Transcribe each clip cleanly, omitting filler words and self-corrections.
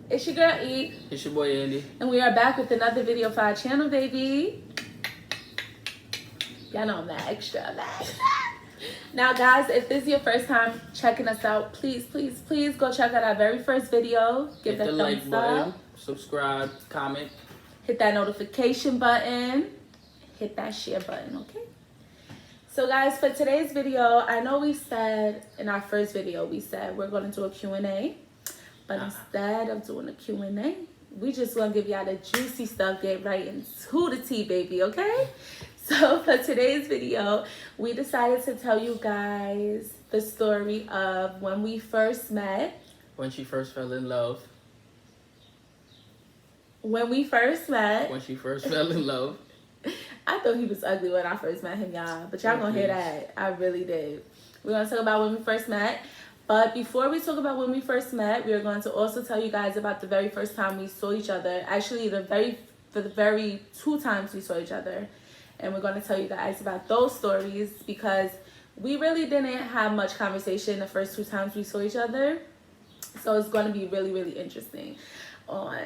It's your girl E. It's your boy Andy. And we are back with another video for our channel, baby. Y'all know I'm that extra. Now, guys, if this is your first time checking us out, please go check out our very first video. Give Hit that the thumbs like button, up. subscribe, comment. Hit that notification button. Hit that share button, okay? So, guys, for today's video, I know we said in our first video, we said we're going to do a Q&A. But instead of doing a Q&A, we just going to give y'all the juicy stuff, get right into the tea, baby, okay? So for today's video, we decided to tell you guys the story of when we first met. When she first fell in love. When we first met. When she first fell in love. I thought he was ugly when I first met him, y'all. But y'all gonna hear that. I really did. We're gonna talk about when we first met. But before we talk about when we first met, we are going to also tell you guys about the very first time we saw each other. Actually, for the very two times we saw each other. And we're going to tell you guys about those stories because we really didn't have much conversation the first two times we saw each other. So it's going to be really, really interesting on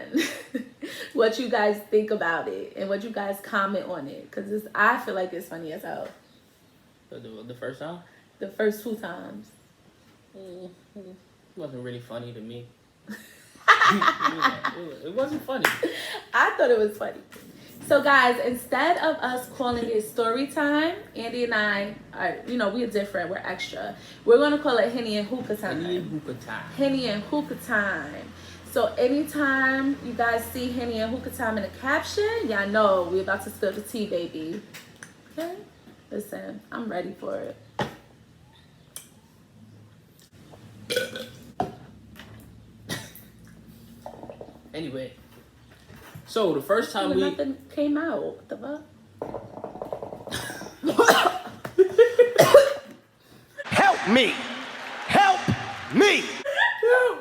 what you guys think about it and what you guys comment on it. Because I feel like it's funny as hell. The first time? The first two times. It wasn't really funny to me. It wasn't funny. I thought it was funny. So guys, instead of us calling it story time, Andy and I are, we're different, we're extra. We're gonna call it Henny&Hookah time. Henny&Hookah time. Henny&Hookah time. So anytime you guys see Henny&Hookah time in the caption, y'all know we're about to spill the tea, baby. Okay? Listen, I'm ready for it. Anyway, so the first time nothing came out. What the fuck? Help me! Help me!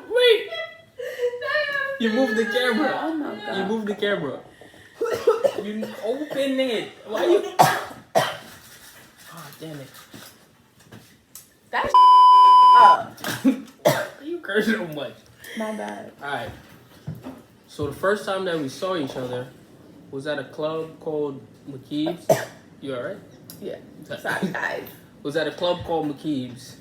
Wait! You moved the camera. Oh my god. You moved the camera. You open it. Why you? Oh damn it! That's up. You curse so much. My bad. All right. So the first time that we saw each other was at a club called McKeeb's. You alright? Yeah. Sorry, guys. Was at a club called McKeeb's.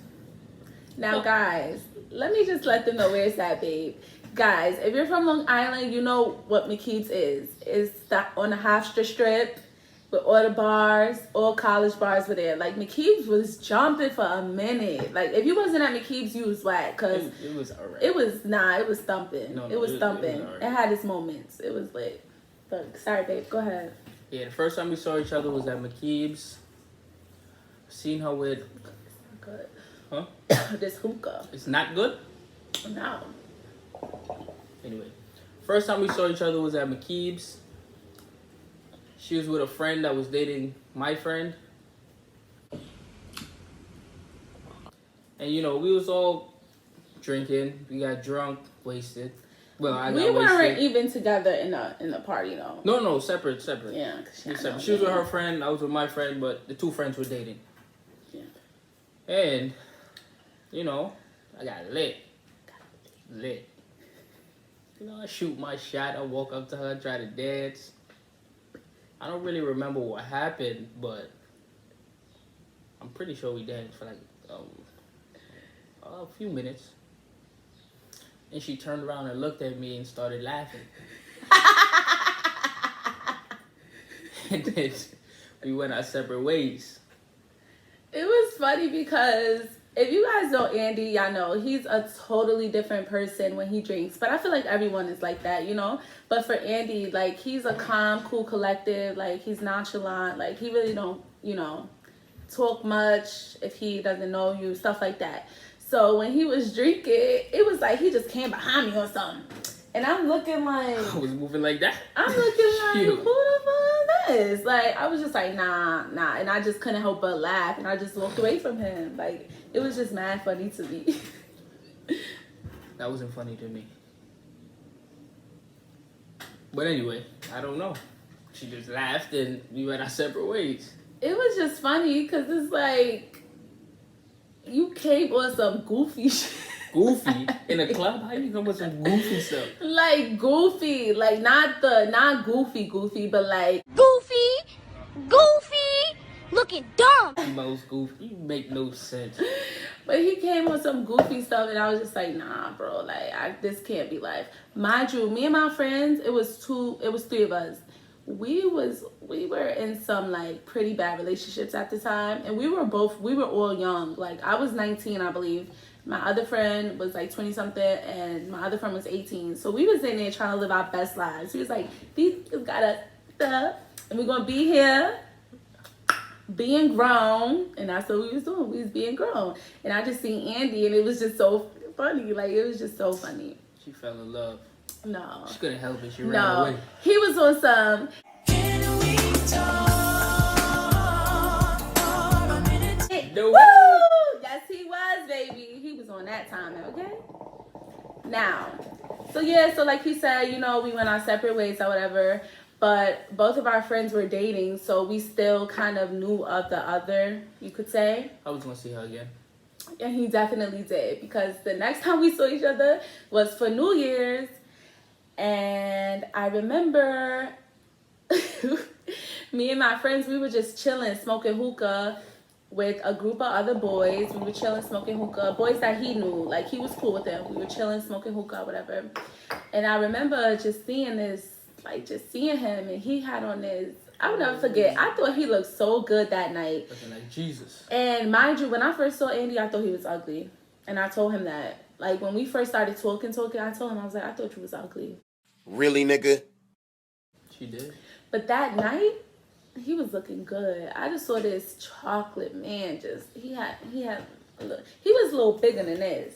Now, guys, let me just let them know where it's at, babe. Guys, if you're from Long Island, you know what McKeeb's is. It's on the Hofstra Strip with all the bars, all college bars were there. Like, McKeeb's was jumping for a minute. Like, if you wasn't at McKeeb's, you was whack. Because it was alright. it was thumping. No, it was thumping. It was it had its moments. It was lit. But, sorry, babe. Go ahead. Yeah, the first time we saw each other was at McKeeb's. Seen her with... It's not good. Huh? This hookah. It's not good? No. Anyway, first time we saw each other was at McKeeb's. She was with a friend that was dating my friend. And we was all drinking. We got drunk, wasted. Well, I got We weren't wasted. even together in the party though. No, separate. Yeah, Separate. She was with her friend, I was with my friend, but the two friends were dating. Yeah. And, I got lit. Lit. I shoot my shot, I walk up to her, try to dance. I don't really remember what happened, but I'm pretty sure we danced for like a few minutes. And she turned around and looked at me and started laughing. And then we went our separate ways. It was funny because if you guys know Andy, y'all know he's a totally different person when he drinks. But I feel like everyone is like that, But for Andy, like, he's a calm, cool, collective. Like, he's nonchalant. Like, he really don't, talk much if he doesn't know you, stuff like that. So when he was drinking, it was like he just came behind me or something. And I'm looking like... I was moving like that? I'm looking like, who the fuck is this? Like, I was just like, nah. And I just couldn't help but laugh. And I just walked away from him. Like, it was just mad funny to me. That wasn't funny to me. But anyway, I don't know. She just laughed and we went our separate ways. It was just funny because it's like, you came on some goofy shit. Goofy in a club? How you come with some goofy stuff? Like goofy, like not goofy, but like Goofy, looking dumb. You most goofy. You make no sense. But he came with some goofy stuff, and I was just like, nah, bro, like this can't be life. Mind you, me and my friends, it was three of us. We were in some like pretty bad relationships at the time, and we were all young. Like I was 19, I believe. My other friend was like 20 something, and my other friend was 18. So we was in there trying to live our best lives. We was like, these got us, and we're gonna be here being grown. And that's what we was doing. We was being grown. And I just seen Andy, and it was just so funny. Like it was just so funny. She fell in love. No. She couldn't help it. She ran away. He was on some. No Woo! Yes, he was, baby. He was on that time, okay? Now, so like he said, you know, we went our separate ways or whatever, but both of our friends were dating, so we still kind of knew of the other, you could say. I was gonna see her again. And he definitely did, because the next time we saw each other was for New Year's, and I remember me and my friends, we were just chilling, smoking hookah with a group of other boys. We were chilling, smoking hookah, boys that he knew, like he was cool with them. We were chilling, smoking hookah, whatever. And I remember just seeing him, and he had on this, I will never forget, I thought he looked so good that night. Looking like Jesus. And mind you, when I first saw Andy, I thought he was ugly. And I told him that. Like when we first started talking, I told him, I was like, I thought you was ugly. Really, nigga? She did. But that night, he was looking good. I just saw this chocolate man. He was a little bigger than this,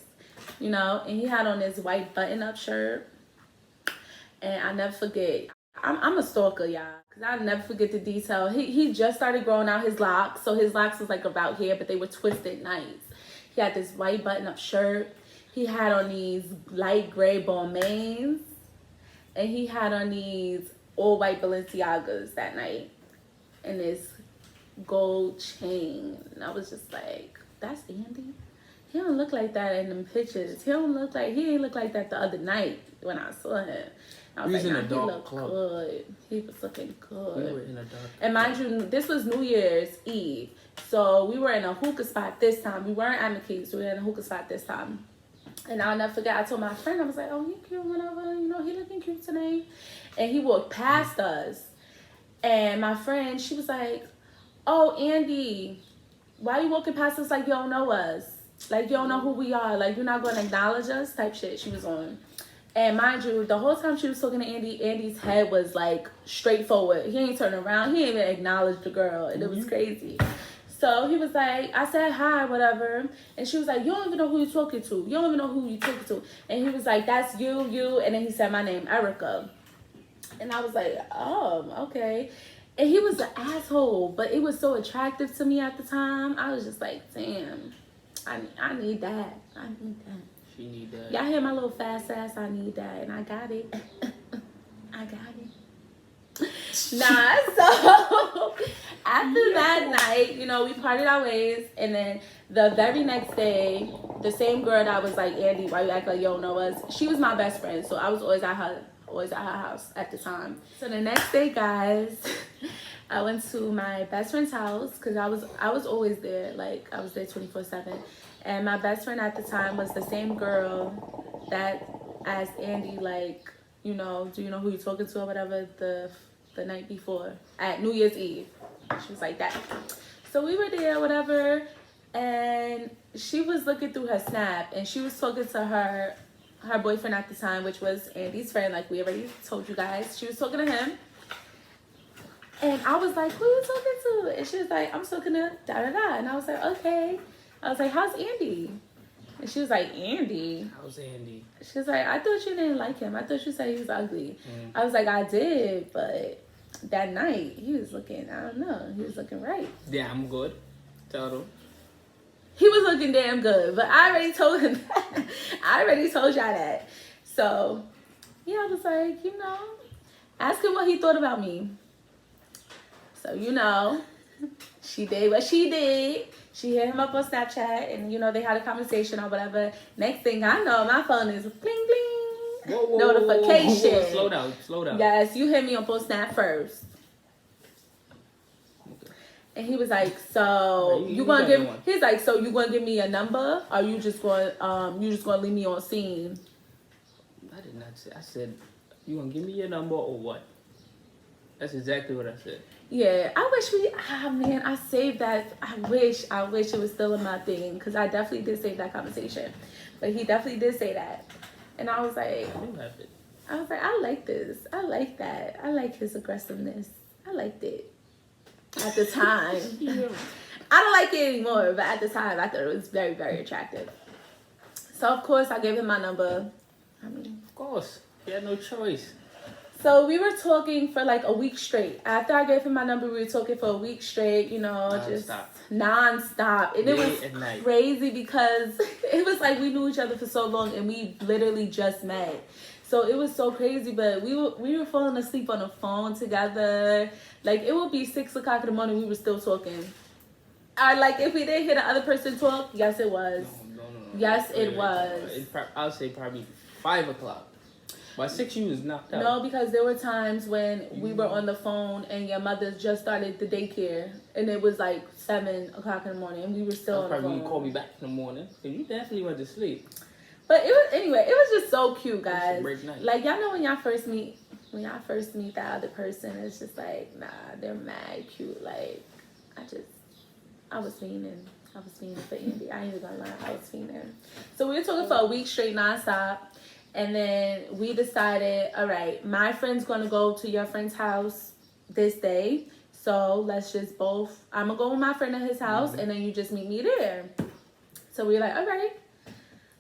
you know. And he had on this white button-up shirt. And I never forget. I'm a stalker, y'all, because I'll never forget the detail. He just started growing out his locks, so his locks was like about here, but they were twisted nice. He had this white button-up shirt. He had on these light gray Balmains, and he had on these all white Balenciagas that night, and this gold chain. And I was just like, that's Andy? He don't look like that in them pictures. He ain't look like that the other night when I saw him. I was like, nah, he looked good. He was looking good. We were in a dark and mind you, this was New Year's Eve. So we were in a hookah spot this time. We weren't at McKee's. We were in a hookah spot this time. And I'll never forget, I told my friend, I was like, oh, he cute, whatever. You know, he looking cute tonight. And he walked past us. And my friend, she was like, oh, Andy, why you walking past us like you don't know us? Like, you don't know who we are. Like, you're not going to acknowledge us type shit she was on. And mind you, the whole time she was talking to Andy, Andy's head was, like, straightforward. He ain't turning around. He ain't even acknowledged the girl. And it was crazy. So he was like, I said hi, whatever. And she was like, you don't even know who you're talking to. You don't even know who you're talking to. And he was like, that's you. And then he said my name, Erica. And I was like, oh, okay. And he was an asshole, but it was so attractive to me at the time. I was just like, damn, I need that. I need that. She need that. Y'all hear my little fast ass? I need that. And I got it. I got it. Nah, so after that night, you know, we parted our ways. And then the very next day, the same girl that was like, Andy, why you act like you don't know us? She was my best friend. So I was always at her house at the time. So the next day, guys, I went to my best friend's house because I was always there. Like, I was there 24/7. And my best friend at the time was the same girl that asked Andy, like, you know, do you know who you're talking to or whatever the night before at New Year's Eve. She was like that. So we were there, whatever, and she was looking through her Snap, and she was talking to her boyfriend at the time, which was Andy's friend, like we already told you guys. She was talking to him. And I was like, who are you talking to? And she was like, I'm talking to da-da-da. And I was like, okay. I was like, how's Andy? And she was like, Andy? How's Andy? She was like, I thought you didn't like him. I thought you said he was ugly. I was like, I did, but that night, he was looking, I don't know, he was looking right. Damn good. Tell them. He was looking damn good, but I already told him that. I already told y'all that. So, yeah, I was like, you know, ask him what he thought about me. So, you know, She did what she did. She hit him up on Snapchat, and you know they had a conversation or whatever. Next thing I know, my phone is bling bling Whoa, notification. Whoa. Slow down. Yes, you hit me up on Snap first. Okay. And he was like, "So you gonna give?" He's like, "So you gonna give me a number? Or you just gonna leave me on scene?" I did not say. I said, "You gonna give me your number or what?" That's exactly what I said. Yeah, I wish man, I saved that. I wish it was still in my thing, because I definitely did save that conversation. But he definitely did say that. And I was like, I do have it. I like this. I like that. I like his aggressiveness. I liked it at the time. Yeah. I don't like it anymore, but at the time, I thought it was very, very attractive. So, of course, I gave him my number. Of course. He had no choice. So we were talking for like a week straight. After I gave him my number, we were talking for a week straight, you know, just non-stop. And it was crazy because it was like we knew each other for so long and we literally just met. So it was so crazy, but we were falling asleep on the phone together. Like it would be 6 o'clock in the morning, we were still talking. Like if we didn't hear the other person talk, yes it was. No. Yes, it was. I'll say probably 5 o'clock. By 6, you was knocked out. No, because there were times when we were on the phone and your mother just started the daycare, and it was like 7 o'clock in the morning, and we were still on the phone. Probably you called me back in the morning, because you definitely went to sleep. But it was just so cute, guys. Break night. Like y'all know when y'all first meet the other person, it's just like, nah, they're mad cute. Like I was fiending for Andy. I ain't even gonna lie, I was fiending. So we were talking for a week straight nonstop. And then we decided, all right, my friend's going to go to your friend's house this day. So let's just I'm going to go with my friend at his house, and then you just meet me there. So we were like, all right.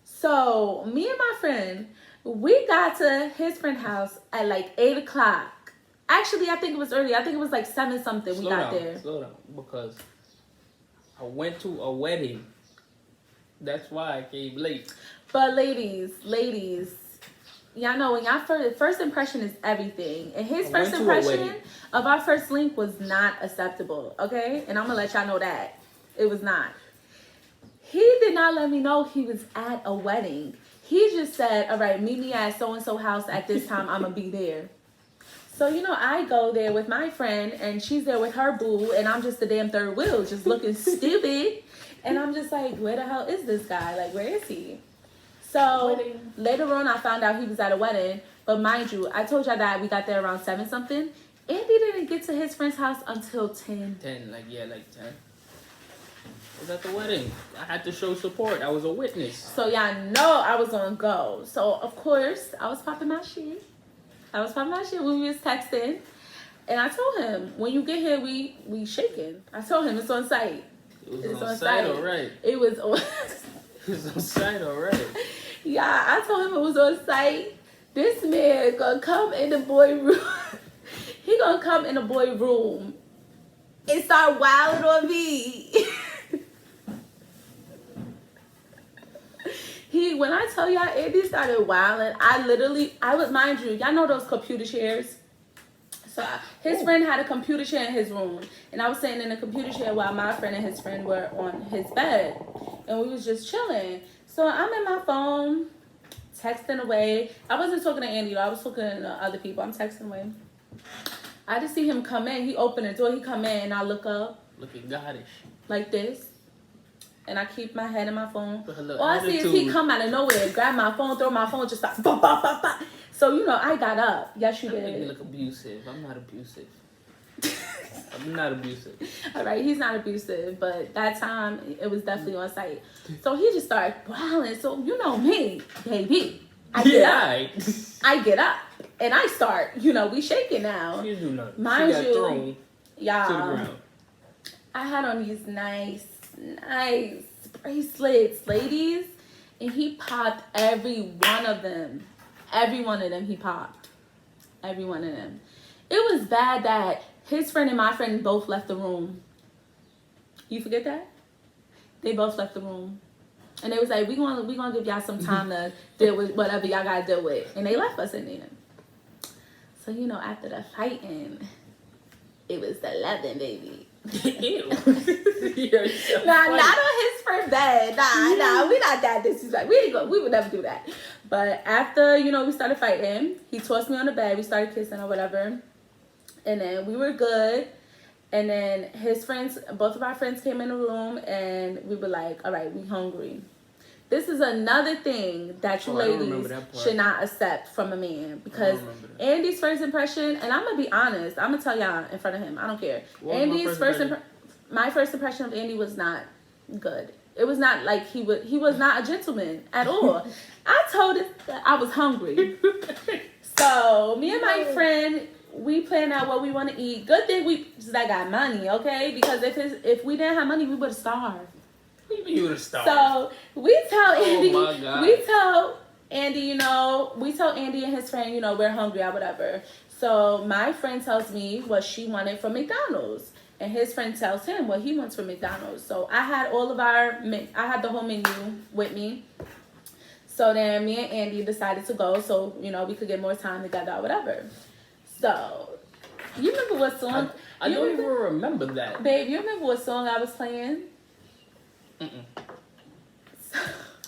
So me and my friend, we got to his friend's house at like 8 o'clock. Actually, I think it was early. I think it was like 7 something we got there. Slow down, because I went to a wedding. That's why I came late. But ladies, y'all know when y'all first impression is everything. And his first impression of our first link was not acceptable, okay? And I'm going to let y'all know that. It was not. He did not let me know he was at a wedding. He just said, all right, meet me at so-and-so house at this time. I'm going to be there. So, you know, I go there with my friend, and she's there with her boo, and I'm just the damn third wheel, just looking stupid. And I'm just like, where the hell is this guy? Like, where is he? So later on, I found out he was at a wedding. But mind you, I told y'all that we got there around 7 something. Andy didn't get to his friend's house until 10. 10, like 10. I was at the wedding. I had to show support. I was a witness. So y'all know I was on go. So of course, I was popping my shit. When we was texting. And I told him, when you get here, we shaking. I told him it's on site. It's on site, all right. It was on. It's on site, all right. Yeah, I told him it was on site. This man gonna come in the boy room. He gonna come in the boy room and start wilding on me. When I tell y'all, Andy started wilding. I was, mind you, y'all know those computer chairs. So his friend had a computer chair in his room, and I was sitting in a computer chair while my friend and his friend were on his bed, and we was just chilling. So I'm in my phone, texting away. I wasn't talking to Andy, though. I was talking to other people. I'm texting away. I just see him come in. He opened the door. He come in, and I look up. Looking goddish. Like this. And I keep my head in my phone. All I attitude. see is he come out of nowhere, grab my phone, throw my phone, just like, bah, bah, bah, bah. So, you know, I got up. Yes, you did. You look abusive. I'm not abusive. I'm not abusive. All right, he's not abusive, but that time, it was definitely on site. So he just started wilding. So, you know me, baby. I get up. And I start, we shaking now. You do nothing. Mind she got thrown y'all, to the ground. I had on these nice bracelets, ladies, and he popped every one of them. Every one of them he popped. Every one of them. It was bad that his friend and my friend both left the room. You forget that? They both left the room. And they was like, we gonna give y'all some time to deal with whatever y'all gotta deal with. And they left us in there. So, after the fighting, it was the 11, baby. Ew. You're so Nah, funny. not on his first bed. Nah, we not that disrespectful. We would never do that. But after, we started fighting, he tossed me on the bed, we started kissing or whatever. And then we were good. And then his friends, both of our friends came in the room and we were like, all right, we hungry. This is another thing that you I don't ladies remember that part. should not accept from a man. Because Andy's first impression, and I'm going to be honest, I'm going to tell y'all in front of him, I don't care. What was Andy's my first impression of Andy was not good. It was not like he was not a gentleman at all. I told him that I was hungry. So me and my friend, we planned out what we want to eat. Good thing we just got money, okay? Because if we didn't have money, we would have starved. What do you mean you would have starved? So we tell Andy, my God. we tell Andy and his friend, we're hungry or whatever. So my friend tells me what she wanted from McDonald's, and his friend tells him what he wants from McDonald's. So I had I had the whole menu with me. So then me and Andy decided to go so we could get more time together or whatever. So you remember what song? I don't even remember that. Babe, you remember what song I was playing?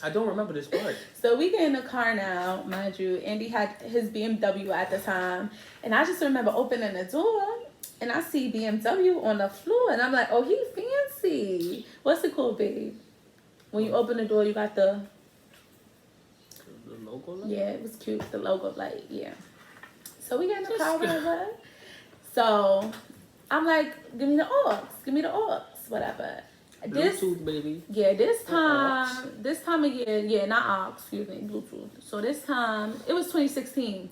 I don't remember this part. So we get in the car now, mind you. Andy had his BMW at the time. And I just remember opening the door and I see BMW on the floor. And I'm like, oh, he fancy. What's it called, babe? When you open the door, you got the logo light? Yeah, it was cute. The logo light, yeah. So we get in the car, whatever. So I'm like, give me the aux, whatever. Bluetooth, baby. Yeah, this time of year, yeah, not aux, excuse me, Bluetooth. So this time, it was 2016.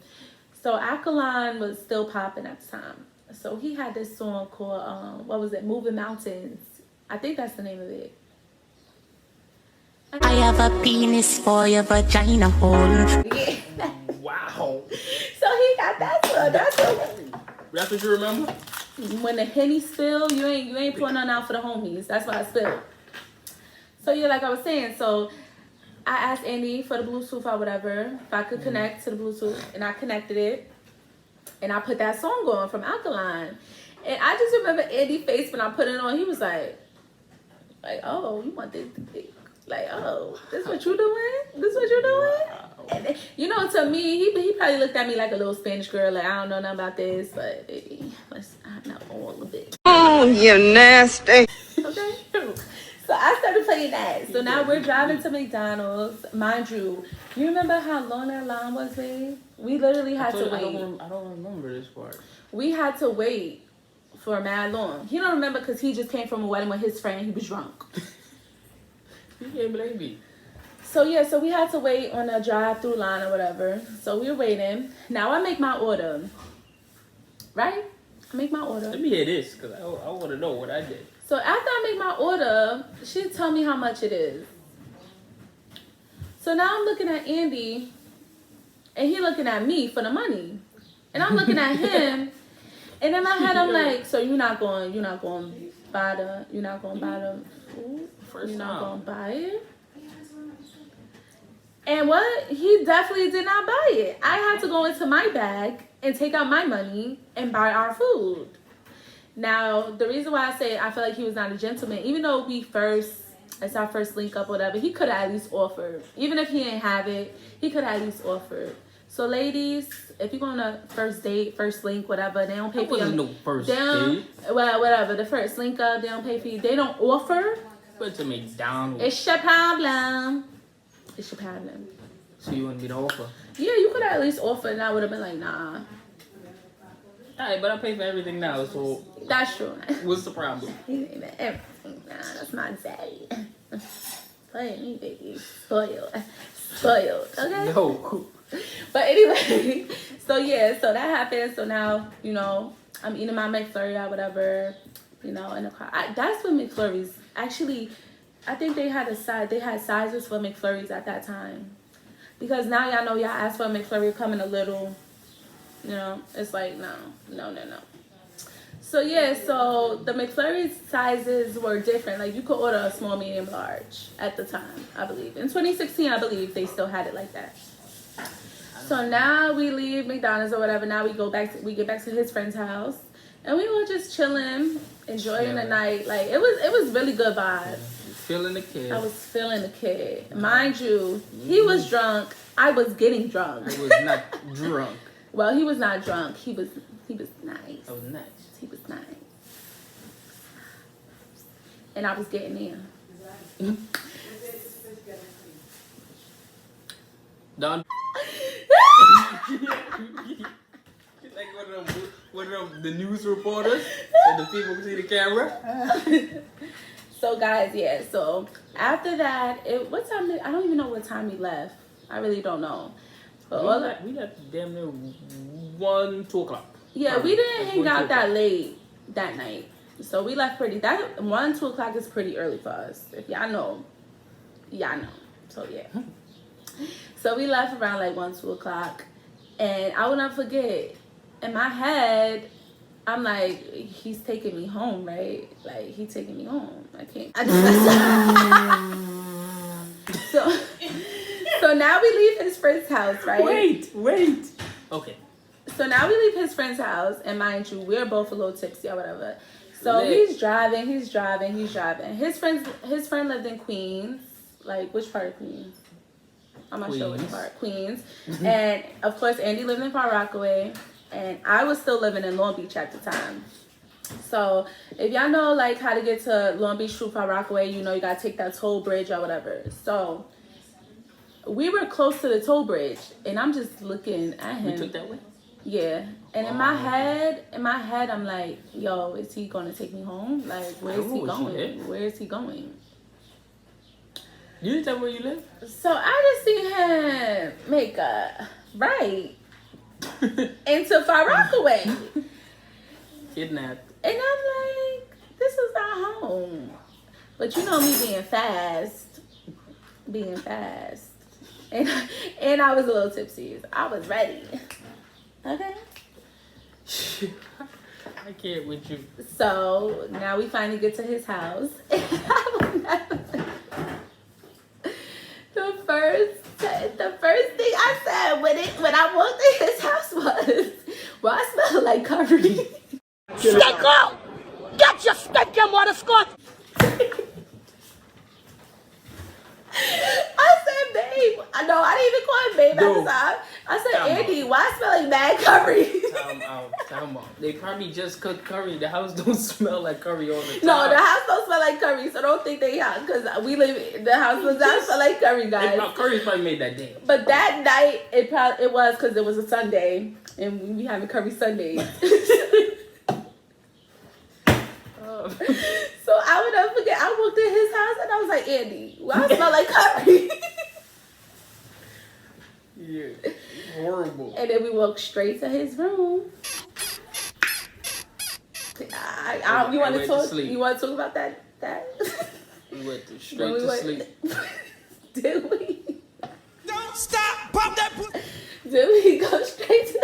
So Alkaline was still popping at the time. So he had this song called, what was it, Moving Mountains. I think that's the name of it. I have a penis for your vagina hole. Yeah. Wow. So he got that song. That's what you remember? When the Henny spill, you ain't pouring none out for the homies. That's why I spilled. So yeah, like I was saying, so I asked Andy for the Bluetooth or whatever, if I could connect to the Bluetooth, and I connected it, and I put that song on from Alkaline. And I just remember Andy's face when I put it on. He was like, oh, you want this? Like, oh, this what you doing? This what you doing? And to me, he probably looked at me like a little Spanish girl. Like, I don't know nothing about this, but baby, I know all of it. Oh, you nasty. Okay. So I started playing that. So now we're driving to McDonald's. Mind you remember how long that line was, babe? We literally had to wait. I don't remember this part. We had to wait for mad long. He don't remember because he just came from a wedding with his friend. He was drunk. You can't blame me. So yeah, so we had to wait on a drive-through line or whatever. So we were waiting. Now I make my order. Right? I make my order. Let me hear this, because I want to know what I did. So after I make my order, she tell me how much it is. So now I'm looking at Andy, and he looking at me for the money. And I'm looking at him, and in my head I'm like, so you're not going to buy the food? You're not going to buy it? And what? He definitely did not buy it. I had to go into my bag and take out my money and buy our food. Now, the reason why I say I feel like he was not a gentleman, even though it's our first link up or whatever, he could have at least offered. Even if he didn't have it, he could have at least offered. So ladies, if you're going on a first date, first link, whatever, they don't pay for you. No first date. Well, whatever, the first link up, they don't pay for you. They don't offer. But to McDonald's. It's your problem. It's your problem. So you want me to offer? Yeah, you could have at least offered, and I would have been like, nah. Alright, but I pay for everything now, so That's true. what's the problem? Everything. Nah, that's my daddy. Play me, baby. Spoiled. Okay? No. But anyway, so that happened. So now, I'm eating my McFlurry or whatever, in the car. That's what McFlurries, actually, I think they had sizes for McFlurries at that time. Because now y'all know y'all ask for a McFlurry coming a little, it's like, no. So so the McFlurry sizes were different. Like you could order a small, medium, large at the time, I believe. In 2016, I believe they still had it like that. So now we leave McDonald's or whatever. Now we get back to his friend's house. And we were just chilling, enjoying the night. Like it was really good vibes. Feeling the kid. I was feeling the kid. Mind you, he was drunk. I was getting drunk. I was not drunk. Well, he was not drunk. He was nice. I was nice. He was nice. And I was getting there. Don. Like one of the news reporters and the people who see the camera. So guys, yeah. So after that, what time? I don't even know what time we left. I really don't know. But we left damn near 1, 2 o'clock. Yeah, we didn't hang 1, 2 out that o'clock. late that night. So we left pretty. That 1, 2 o'clock is pretty early for us. If y'all know. So yeah. So we left around like 1, 2 o'clock, and I will not forget. In my head, I'm like, he's taking me home, right? Like he taking me home. I can't. So now we leave his friend's house, right? Wait. Okay. So now we leave his friend's house, and mind you, we're both a little tipsy or whatever. So Lit. he's driving. His friend lived in Queens. Like, which part of Queens? I'm not sure which part. Queens. And of course, Andy lived in Far Rockaway, and I was still living in Long Beach at the time. So if y'all know like how to get to Long Beach through Far Rockaway, you know you gotta take that toll bridge or whatever. So we were close to the toll bridge, and I'm just looking at him. We took that way? Yeah. And in my head, I'm like, yo, is he gonna take me home? Like, where is he going? Where is he going? You didn't tell me where you live? So I just see him make a right into Far Rockaway. Kidnapped. And I'm like, this is not home. But you know me being fast. And I was a little tipsy. I was ready. Okay. I can't with you. So now we finally get to his house. The first thing I said when I walked in his house was, well, I smell like curry. Stick out! Get your stick, you motherfucker! I said, babe. No, I didn't even call him babe at the time. I said, Andy, why I smell like bad curry? Time out. They probably just cooked curry. The house don't smell like curry all the time. No, the house don't smell like curry, so don't think they have, because the house does not smell like curry, guys. Curry's probably made that day. But that night, it was because it was a Sunday, and we be having curry Sundays. So I would never forget. I walked in his house and I was like, Andy, why I smell like curry? Yeah, horrible. And then we walked straight to his room. You want to talk? You want to talk about that? We went straight to sleep. Did we? Don't stop! Pop that! Did we go straight to